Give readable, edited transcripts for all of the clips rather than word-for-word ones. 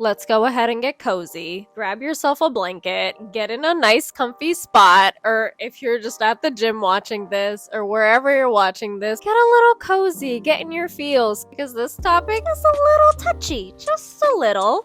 Let's go ahead and get cozy. Grab yourself a blanket, get in a nice comfy spot, or if you're just at the gym watching this, or wherever you're watching this, get a little cozy, get in your feels, because this topic is a little touchy, just a little,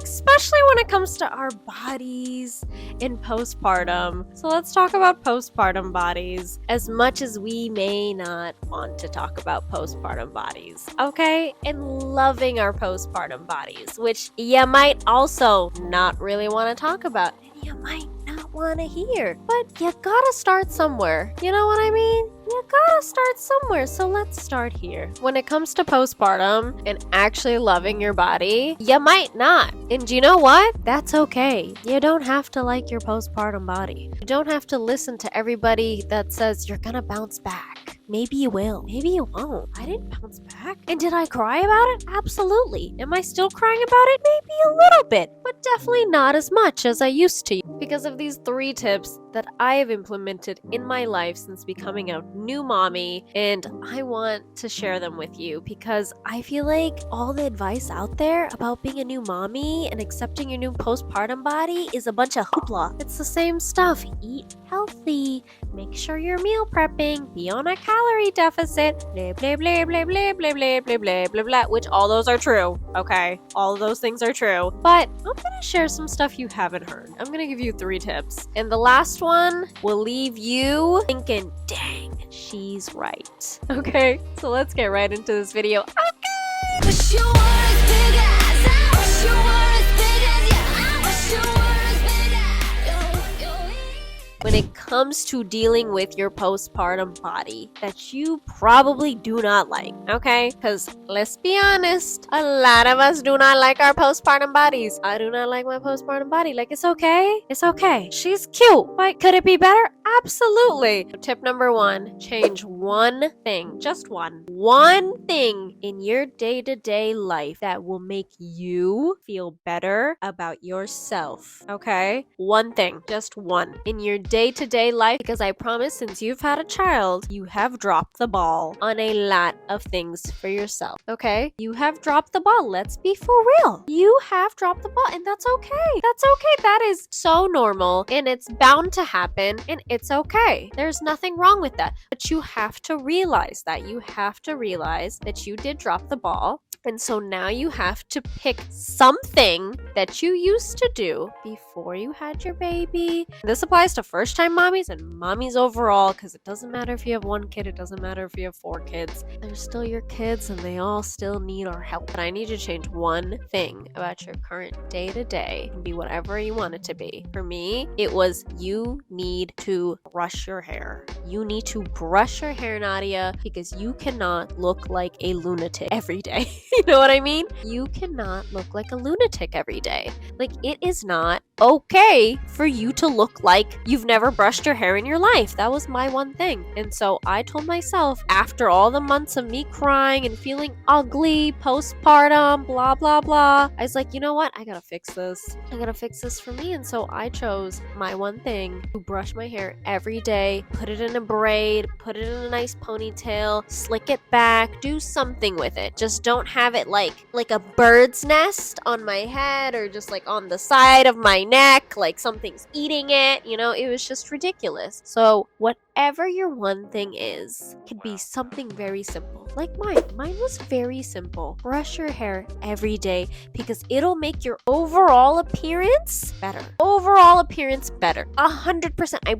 especially when it comes to our bodies in postpartum. So let's talk about postpartum bodies, as much as we may not want to talk about postpartum bodies, okay? And loving our postpartum bodies, which you might also not really want to talk about, and you might not want to hear, but you gotta start somewhere. You know what I mean? You gotta start somewhere, so let's start here. When it comes to postpartum and actually loving your body, you might not. And do you know what? That's okay. You don't have to like your postpartum body. You don't have to listen to everybody that says you're gonna bounce back. Maybe you will. Maybe you won't. I didn't bounce back. And did I cry about it? Absolutely. Am I still crying about it? Maybe a little bit, but definitely not as much as I used to. Because of these 3 tips that I have implemented in my life since becoming a new mommy, and I want to share them with you because I feel like all the advice out there about being a new mommy and accepting your new postpartum body is a bunch of hoopla. It's the same stuff. Eat healthy, make sure you're meal prepping, be on a calorie deficit, blah blah blah blah blah blah blah blah blah blah blah, which all those are true, okay? All of those things are true. But I'm gonna share some stuff you haven't heard. I'm gonna give you 3 tips. And the last one will leave you thinking, dang, she's right. Okay, so let's get right into this video. Okay! Wish you were as big as I wish you were as big as I wish you were as big as when it comes to dealing with your postpartum body that you probably do not like, okay? Because let's be honest, a lot of us do not like our postpartum bodies. I do not like my postpartum body. Like, it's okay. It's okay. She's cute. But could it be better? Absolutely. Tip number 1, change one thing, just one thing in your day-to-day life that will make you feel better about yourself, okay? One thing, just one in your day-to-day life, because I promise since you've had a child, you have dropped the ball on a lot of things for yourself, okay? You have dropped the ball. Let's be for real. You have dropped the ball, and that's okay. That's okay. That is so normal, and it's bound to happen, and it's okay. There's nothing wrong with that. But you have to realize that. You have to realize that you did drop the ball. And so now you have to pick something that you used to do before you had your baby. This applies to first-time mommies and mommies overall, because it doesn't matter if you have 1 kid, it doesn't matter if you have 4 kids. They're still your kids and they all still need our help. But I need you to change one thing about your current day-to-day and be whatever you want it to be. For me, it was you need to brush your hair. You need to brush your hair, Nadia, because you cannot look like a lunatic every day. You know what I mean? You cannot look like a lunatic every day. Like, it is not okay for you to look like you've never brushed your hair in your life. That was my one thing. And so I told myself, after all the months of me crying and feeling ugly, postpartum, blah, blah, blah, I was like, you know what? I gotta fix this. I gotta fix this for me. And so I chose my one thing to brush my hair every day, put it in a braid, put it in a nice ponytail, slick it back, do something with it. Just don't have it like a bird's nest on my head or just like on the side of my neck, like something's eating it. It was just ridiculous. So whatever your one thing is, could be something very simple. Like mine. Mine was very simple. Brush your hair every day because it'll make your overall appearance better. Overall appearance better. 100%. I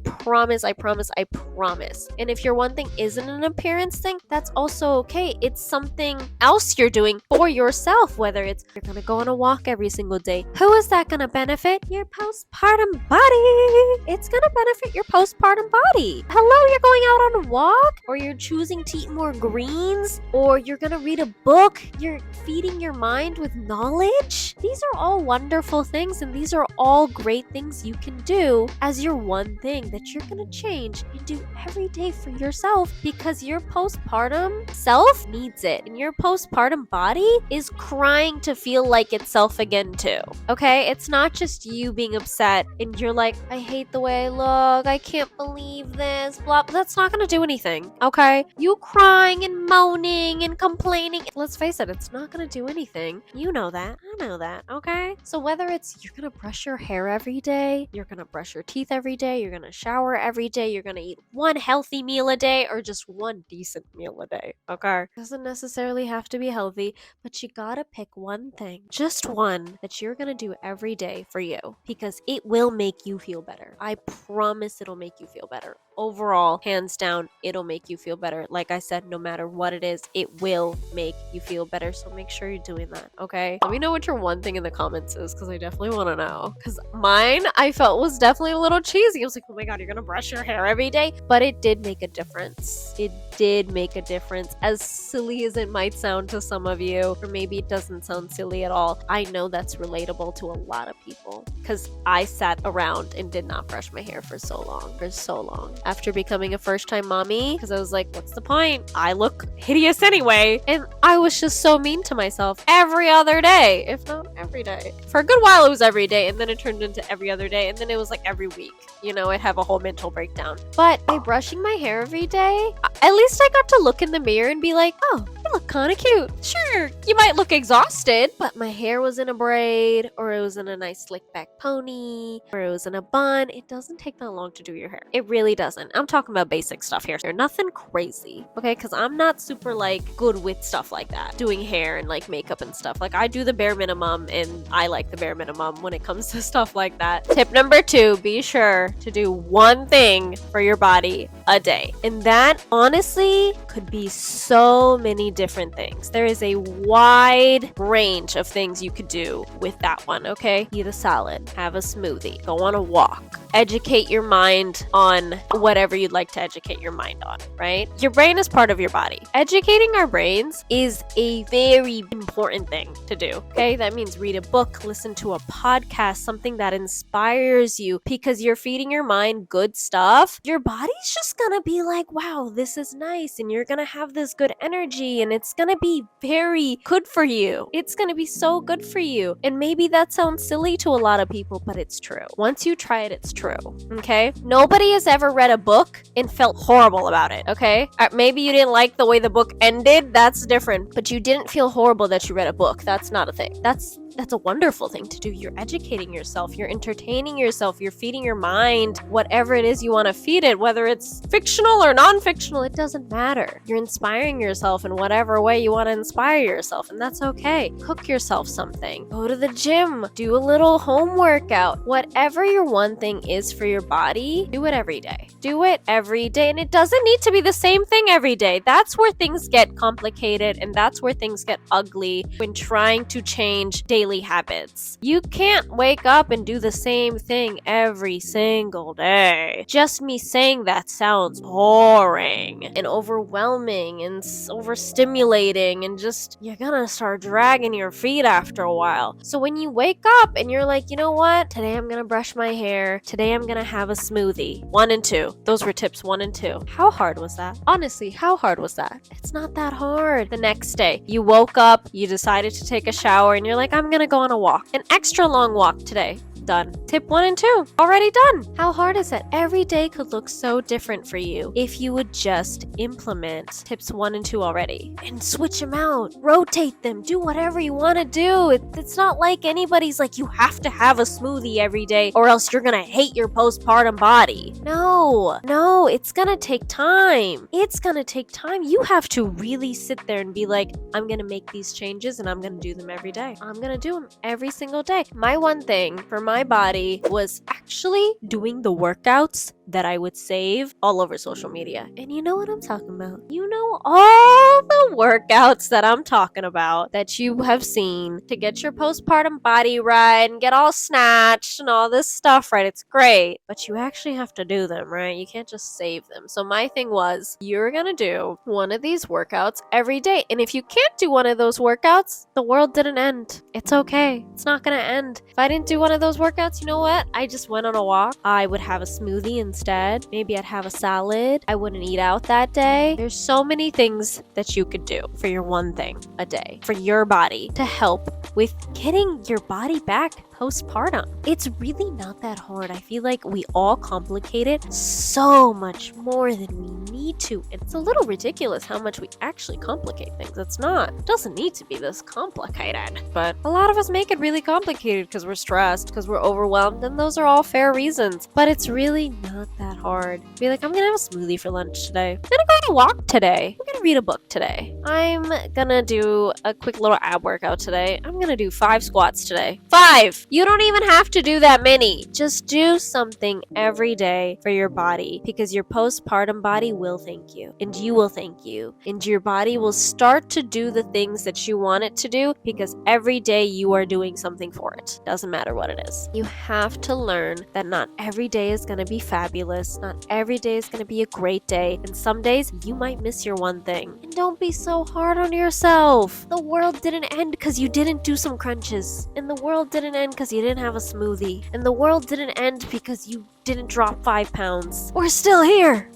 promise. And if your one thing isn't an appearance thing, that's also okay. It's something else you're doing for yourself, whether it's you're gonna go on a walk every single day. Who is that gonna benefit? Your postpartum body. It's gonna benefit your postpartum body. Hello, you're going out on a walk, or you're choosing to eat more greens, or you're gonna read a book. You're feeding your mind with knowledge. These are all wonderful things, and these are all great things you can do as your one thing that you're gonna change and do every day for yourself, because your postpartum self needs it, and your postpartum body is crying to feel like itself again too. Okay, it's not just you being upset and you're like, I hate the way I look, I can't believe this, needs, blah, that's not gonna do anything, okay? You crying and moaning and complaining, let's face it, it's not gonna do anything. You know that. I know that, okay? So whether it's you're gonna brush your hair every day, you're gonna brush your teeth every day, you're gonna shower every day, you're gonna eat one healthy meal a day, or just one decent meal a day, okay? Doesn't necessarily have to be healthy, but you gotta pick one thing, just one, that you're gonna do every day for you, because it will make you feel better. I promise it'll make you feel better. Overall, hands down, it'll make you feel better. Like I said, no matter what it is, it will make you feel better. So make sure you're doing that, okay? Let me know what your one thing in the comments is, because I definitely want to know. Because mine, I felt was definitely a little cheesy. I was like, oh my god, you're gonna brush your hair every day? But it did make a difference. It did make a difference. As silly as it might sound to some of you, or maybe it doesn't sound silly at all, I know that's relatable to a lot of people. Because I sat around and did not brush my hair for so long. After becoming a first-time mommy, because I was like, what's the point? I look hideous anyway. And I was just so mean to myself every other day, if not every day. For a good while, it was every day, and then it turned into every other day, and then it was like every week. You know, I'd have a whole mental breakdown. But by brushing my hair every day, at least I got to look in the mirror and be like, oh, you look kind of cute. Sure, you might look exhausted, but my hair was in a braid, or it was in a nice slick back pony, or it was in a bun. It doesn't take that long to do your hair. It really doesn't. I'm talking about basic stuff here. They're nothing crazy, okay? Because I'm not super like good with stuff like that, doing hair and like makeup and stuff. Like I do the bare minimum, and I like the bare minimum when it comes to stuff like that. Tip number 2, be sure to do one thing for your body a day. And that honestly could be so many different things. There is a wide range of things you could do with that one, okay? Eat a salad, have a smoothie, go on a walk, educate your mind on whatever you'd like to educate your mind on, right? Your brain is part of your body. Educating our brains is a very important thing to do, okay? That means read a book, listen to a podcast, something that inspires you, because you're feeding your mind good stuff. Your body's just gonna be like, wow, this is nice, and you're gonna have this good energy, and it's gonna be very good for you. It's gonna be so good for you. And maybe that sounds silly to a lot of people, but it's true. Once you try it, it's true, okay? Nobody has ever read a book and felt horrible about it, okay? Maybe you didn't like the way the book ended, that's different, but you didn't feel horrible that you read a book. That's not a thing. That's a wonderful thing to do. You're educating yourself, you're entertaining yourself, you're feeding your mind whatever it is you want to feed it, whether it's fictional or non-fictional, it doesn't matter. You're inspiring yourself in whatever way you want to inspire yourself, and that's okay. Cook yourself something, go to the gym, do a little home workout. Whatever your one thing is for your body, do it every day. Do it every day, and it doesn't need to be the same thing every day. That's where things get complicated, and that's where things get ugly when trying to change daily habits. You can't wake up and do the same thing every single day. Just me saying that sounds boring and overwhelming and overstimulating, and just you're gonna start dragging your feet after a while. So when you wake up and you're like, you know what? Today I'm gonna brush my hair. Today I'm gonna have a smoothie. 1 and 2. Those were tips 1 and 2. How hard was that? Honestly, how hard was that? It's not that hard. The next day, you woke up, you decided to take a shower, and you're like, I'm gonna go on a walk. An extra long walk today. Done. Tip 1 and 2. Already done. How hard is it? Every day could look so different for you if you would just implement tips 1 and 2 already and switch them out. Rotate them. Do whatever you want to do. It's not like anybody's like, you have to have a smoothie every day or else you're gonna hate your postpartum body. No, it's gonna take time. It's gonna take time. You have to really sit there and be like, I'm gonna make these changes and I'm gonna do them every day. I'm gonna do them every single day. My one thing for my body was actually doing the workouts that I would save all over social media. And you know what I'm talking about. You know all the workouts that I'm talking about that you have seen to get your postpartum body right and get all snatched and all this stuff right. It's great, but you actually have to do them, right? You can't just save them. So my thing was, you're gonna do one of these workouts every day. And if you can't do one of those workouts, the world didn't end. It's okay. It's not gonna end. If I didn't do one of those workouts, you know what? I just went on a walk. I would have a smoothie and instead. Maybe I'd have a salad. I wouldn't eat out that day. There's so many things that you could do for your one thing a day, for your body to help with getting your body back postpartum. It's really not that hard. I feel like we all complicate it so much more than we need to. It's a little ridiculous how much we actually complicate things. It doesn't need to be this complicated. But a lot of us make it really complicated because we're stressed, because we're overwhelmed, and those are all fair reasons. But it's really not that hard. Be like, I'm gonna have a smoothie for lunch today. I'm gonna go on a walk today. I'm gonna read a book today. I'm gonna do a quick little ab workout today. I'm gonna do 5 squats today. 5! You don't even have to do that many. Just do something every day for your body, because your postpartum body will thank you, and you will thank you, and your body will start to do the things that you want it to do, because every day you are doing something for it. Doesn't matter what it is. You have to learn that not every day is going to be fabulous. Not every day is going to be a great day, and some days you might miss your one thing. And don't be so hard on yourself. The world didn't end because you didn't do some crunches, and the world didn't end because you didn't have a smoothie, and the world didn't end because you didn't drop 5 pounds. We're still here.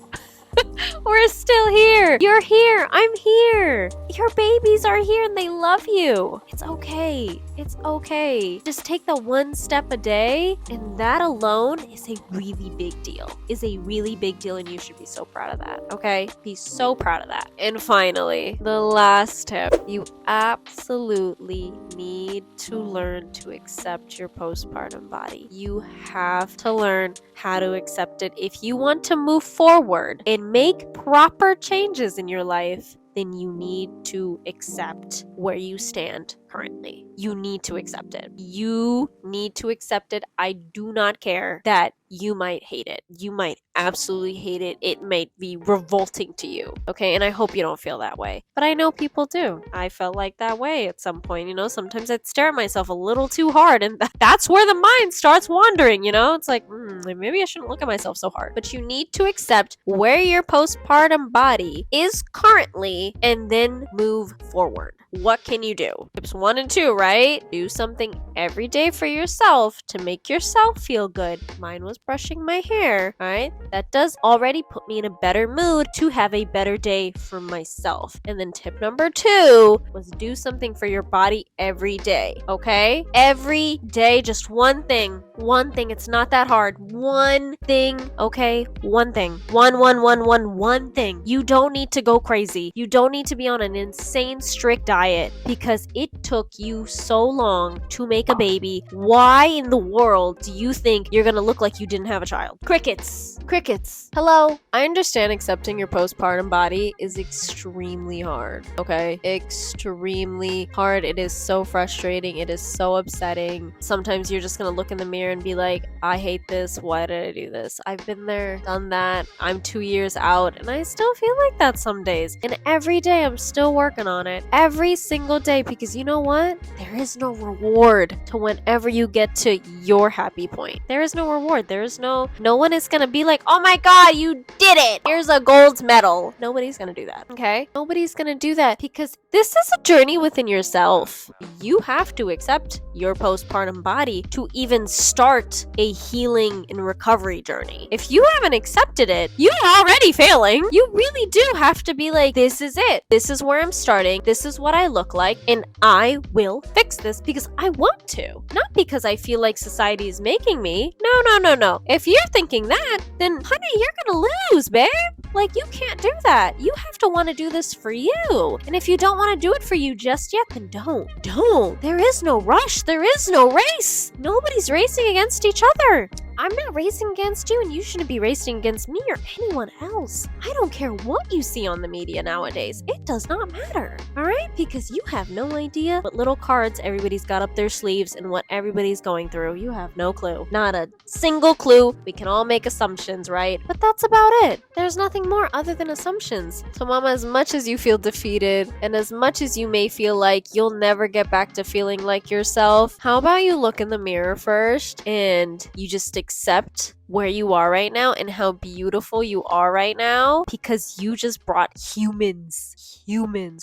We're still here. You're here. I'm here. Your babies are here and they love you. It's okay. It's okay. Just take the one step a day, and that alone is a really big deal. And you should be so proud of that, okay? Be so proud of that. And finally, the last tip. You absolutely need to learn to accept your postpartum body. You have to learn how to accept it. If you want to move forward and make proper changes in your life, then you need to accept where you stand currently. You need to accept it. You need to accept it. I do not care that you might hate it. You might absolutely hate it. It might be revolting to you. Okay, and I hope you don't feel that way. But I know people do. I felt like that way at some point. Sometimes I'd stare at myself a little too hard, and that's where the mind starts wandering. It's like, maybe I shouldn't look at myself so hard. But you need to accept where your postpartum body is currently, and then move forward. What can you do? Tips 1 and 2, right? Do something every day for yourself to make yourself feel good. Mine was brushing my hair, right? That does already put me in a better mood to have a better day for myself. And then tip number 2 was do something for your body every day, okay? Every day, just one thing. One thing. It's not that hard. One thing, okay? One thing. One thing. You don't need to go crazy. You don't need to be on an insane strict diet because it took you so long to make a baby. Why in the world do you think you're gonna look like you didn't have a child? Crickets. Hello. I understand accepting your postpartum body is extremely hard, okay? Extremely hard. It is so frustrating. It is so upsetting. Sometimes you're just gonna look in the mirror and be like, I hate this. Why did I do this? I've been there, done that. I'm 2 years out, and I still feel like that some days. And every day I'm still working on it. Every single day, because you know what? There is no reward to whenever you get to your happy point. There is no reward. No one is gonna be like, oh my god, you did it! Here's a gold medal. Nobody's gonna do that, okay? Nobody's gonna do that because this is a journey within yourself. You have to accept your postpartum body to even start a healing and recovery journey. If you haven't accepted it, you're already failing. You really do have to be like, this is it. This is where I'm starting. This is what I look like, and I will fix this because I want to. Not because I feel like society is making me. No. If you're thinking that, then honey, you're gonna lose, babe. Like, you can't do that. You have to want to do this for you. And if you don't want to do it for you just yet, then don't. There is no rush. There is no race. Nobody's racing against each other. I'm not racing against you, and you shouldn't be racing against me or anyone else. I don't care what you see on the media nowadays. It does not matter, all right? Because you have no idea what little cards everybody's got up their sleeves and what everybody's going through. You have no clue. Not a single clue. We can all make assumptions, right? But that's about it. There's nothing more other than assumptions. So mama, as much as you feel defeated and as much as you may feel like you'll never get back to feeling like yourself, how about you look in the mirror first and you just accept where you are right now and how beautiful you are right now because you just brought humans,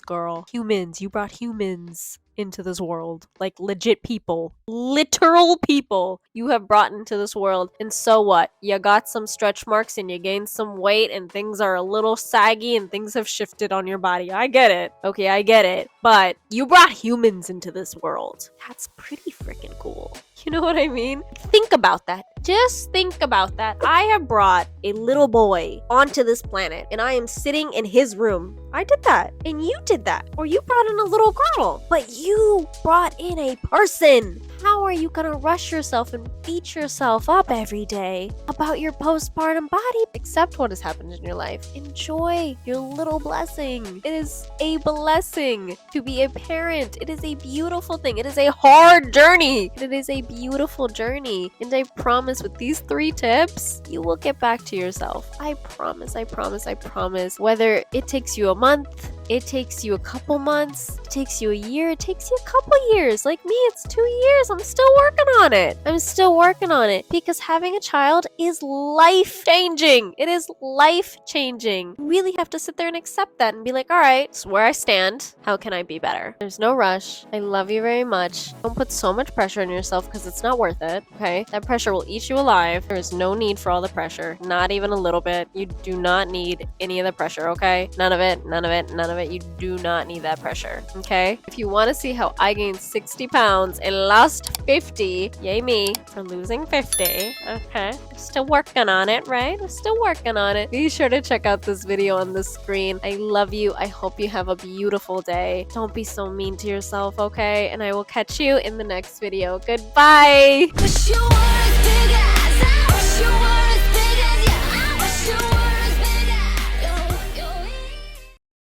girl, humans. You brought humans into this world, like legit people, literal people you have brought into this world. And so what? You got some stretch marks and you gained some weight and things are a little saggy and things have shifted on your body. I get it. Okay, I get it. But you brought humans into this world. That's pretty freaking cool. You know what I mean? Think about that. Just think about that. I have brought a little boy onto this planet and I am sitting in his room. I did that. And you did that. Or you brought in a little girl. But you brought in a person. How are you gonna rush yourself and beat yourself up every day about your postpartum body? Accept what has happened in your life. Enjoy your little blessing. It is a blessing to be a parent. It is a beautiful thing. It is a hard journey. It is a beautiful journey. And I promise with these 3 tips, you will get back to yourself. I promise, I promise, I promise. Whether it takes you a month, it takes you a couple months, it takes you a year, it takes you a couple years. Like me, it's 2 years. I'm still working on it. I'm still working on it because having a child is life-changing. It is life-changing. You really have to sit there and accept that and be like, all right, this is where I stand. How can I be better? There's no rush. I love you very much. Don't put so much pressure on yourself because it's not worth it, okay? That pressure will eat you alive. There is no need for all the pressure. Not even a little bit. You do not need any of the pressure, okay? None of it, none of it, none of it. You do not need that pressure, okay? If you want to see how I gained 60 pounds and lost 50, yay me for losing 50, okay? I'm still working on it, right? I'm still working on it. Be sure to check out this video on the screen. I love you. I hope you have a beautiful day. Don't be so mean to yourself, okay? And I will catch you in the next video. Goodbye! Wish you were bigger.